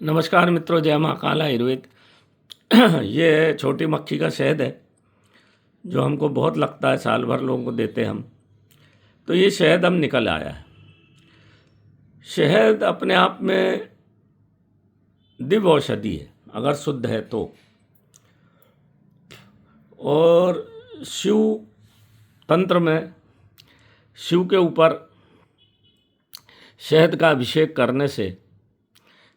नमस्कार मित्रों, जय महाकाल आयुर्वेद। ये छोटी मक्खी का शहद है जो हमको बहुत लगता है, साल भर लोगों को देते हैं हम। तो ये शहद हम निकल आया है। शहद अपने आप में दिव्य औषधि है अगर शुद्ध है तो। और शिव तंत्र में शिव के ऊपर शहद का अभिषेक करने से,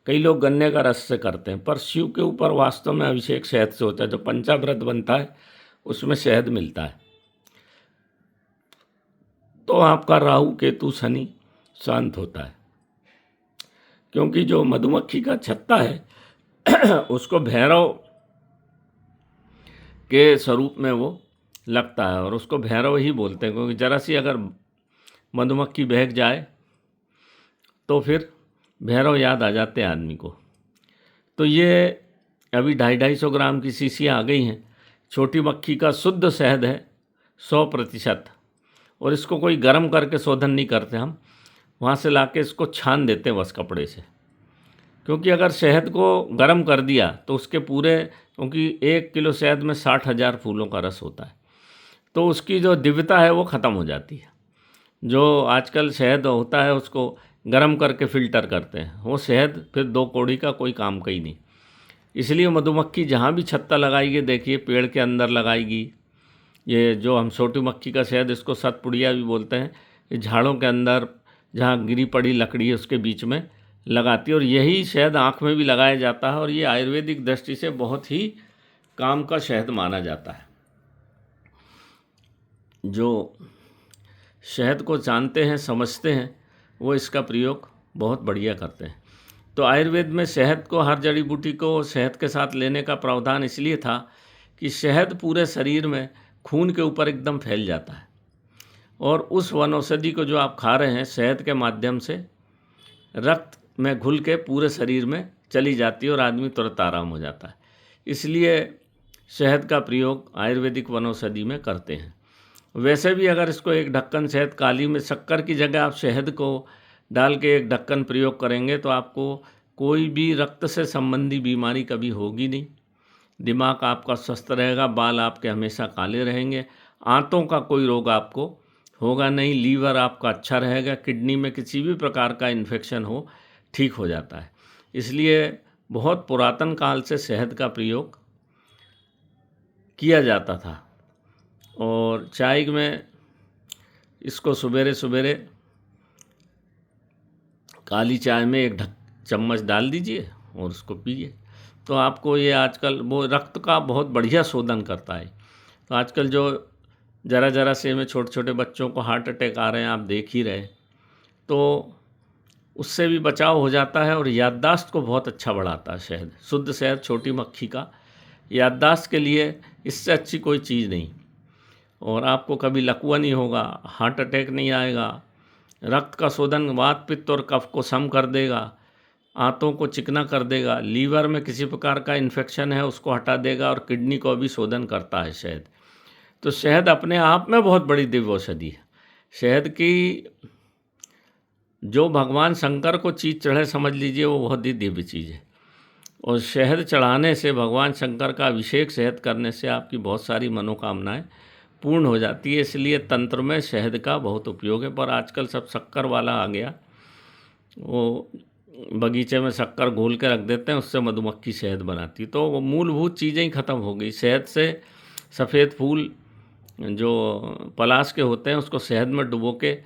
कई लोग गन्ने का रस से करते हैं, पर शिव के ऊपर वास्तव में अभिषेक शहद से होता है। जो पंचाव्रत बनता है उसमें शहद मिलता है, तो आपका राहु केतु शनि शांत होता है। क्योंकि जो मधुमक्खी का छत्ता है उसको भैरव के स्वरूप में वो लगता है, और उसको भैरव ही बोलते हैं। क्योंकि जरा सी अगर मधुमक्खी बहक जाए तो फिर भैरव याद आ जाते हैं आदमी को। तो ये अभी 250-250 ग्राम की शीशियाँ आ गई हैं। छोटी मक्खी का शुद्ध शहद है 100%। और इसको कोई गर्म करके शोधन नहीं करते हम, वहाँ से लाके इसको छान देते हैं बस कपड़े से। क्योंकि अगर शहद को गर्म कर दिया तो उसके पूरे, क्योंकि 1 किलो शहद में 60,000 फूलों का रस होता है, तो उसकी जो दिव्यता है वो ख़त्म हो जाती है। जो आजकल शहद होता है उसको गर्म करके फ़िल्टर करते हैं, वो शहद फिर 2 कौड़ी का कोई काम का ही नहीं। इसलिए मधुमक्खी जहाँ भी छत्ता लगाएगी, देखिए पेड़ के अंदर लगाएगी। ये जो हम छोटी मक्खी का शहद, इसको सतपुड़िया भी बोलते हैं, ये झाड़ों के अंदर जहाँ गिरी पड़ी लकड़ी है उसके बीच में लगाती है। और यही शहद आँख में भी लगाया जाता है, और ये आयुर्वेदिक दृष्टि से बहुत ही काम का शहद माना जाता है। जो शहद को जानते हैं, समझते हैं, वो इसका प्रयोग बहुत बढ़िया करते हैं। तो आयुर्वेद में शहद को, हर जड़ी बूटी को शहद के साथ लेने का प्रावधान इसलिए था कि शहद पूरे शरीर में खून के ऊपर एकदम फैल जाता है, और उस वनौषधि को जो आप खा रहे हैं शहद के माध्यम से रक्त में घुल के पूरे शरीर में चली जाती है और आदमी तुरंत आराम हो जाता है। इसलिए शहद का प्रयोग आयुर्वेदिक वनौषधि में करते हैं। वैसे भी अगर इसको एक ढक्कन शहद, काली में शक्कर की जगह आप शहद को डाल के एक ढक्कन प्रयोग करेंगे तो आपको कोई भी रक्त से संबंधी बीमारी कभी होगी नहीं। दिमाग आपका स्वस्थ रहेगा, बाल आपके हमेशा काले रहेंगे, आंतों का कोई रोग आपको होगा नहीं, लीवर आपका अच्छा रहेगा, किडनी में किसी भी प्रकार का इन्फेक्शन हो ठीक हो जाता है। इसलिए बहुत पुरातन काल से शहद का प्रयोग किया जाता था। और चाय में इसको सवेरे सवेरे काली चाय में एक चम्मच डाल दीजिए और उसको पीजिए, तो आपको ये आजकल वो रक्त का बहुत बढ़िया शोधन करता है। तो आजकल जो ज़रा ज़रा से में छोटे छोटे बच्चों को हार्ट अटैक आ रहे हैं, आप देख ही रहे, तो उससे भी बचाव हो जाता है। और याददाश्त को बहुत अच्छा बढ़ाता है शहद, शुद्ध शहद छोटी मक्खी का। याददाश्त के लिए इससे अच्छी कोई चीज़ नहीं। और आपको कभी लकवा नहीं होगा, हार्ट अटैक नहीं आएगा, रक्त का शोधन, वात पित्त और कफ को सम कर देगा, आंतों को चिकना कर देगा, लीवर में किसी प्रकार का इन्फेक्शन है उसको हटा देगा, और किडनी को भी शोधन करता है शहद। तो शहद अपने आप में बहुत बड़ी दिव्य औषधि है। शहद की जो भगवान शंकर को चीज़ चढ़े, समझ लीजिए वो बहुत ही दिव्य चीज़ है। और शहद चढ़ाने से, भगवान शंकर का अभिषेक शहद करने से आपकी बहुत सारी मनोकामनाएं पूर्ण हो जाती है। इसलिए तंत्र में शहद का बहुत उपयोग है। पर आजकल सब शक्कर वाला आ गया, वो बगीचे में शक्कर घोल के रख देते हैं, उससे मधुमक्खी शहद बनाती, तो वो मूलभूत चीज़ें ही ख़त्म हो गई। शहद से सफ़ेद फूल जो पलाश के होते हैं उसको शहद में डुबो के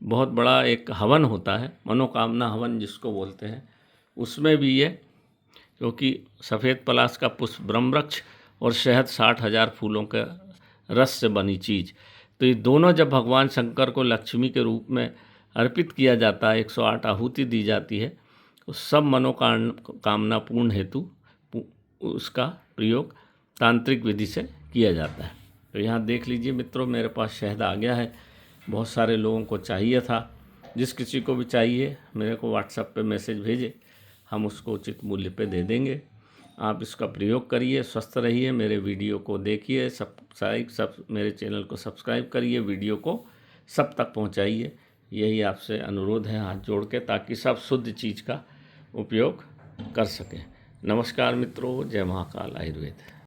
बहुत बड़ा एक हवन होता है, मनोकामना हवन जिसको बोलते हैं, उसमें भी ये, क्योंकि सफ़ेद पलाश का पुष्प ब्रह्मवृक्ष और शहद 60,000 फूलों के रस से बनी चीज़, तो ये दोनों जब भगवान शंकर को लक्ष्मी के रूप में अर्पित किया जाता है, 108 आहुति दी जाती है, तो सब मनोकामना पूर्ण हेतु उसका प्रयोग तांत्रिक विधि से किया जाता है। तो यहाँ देख लीजिए मित्रों, मेरे पास शहद आ गया है। बहुत सारे लोगों को चाहिए था। जिस किसी को भी चाहिए मेरे को व्हाट्सएप पे मैसेज भेजे, हम उसको उचित मूल्य पे दे देंगे। आप इसका प्रयोग करिए, स्वस्थ रहिए, मेरे वीडियो को देखिए, सब मेरे चैनल को सब्सक्राइब करिए, वीडियो को सब तक पहुंचाइए। यही आपसे अनुरोध है हाथ जोड़ के, ताकि सब शुद्ध चीज़ का उपयोग कर सकें। नमस्कार मित्रों, जय महाकाल आयुर्वेद।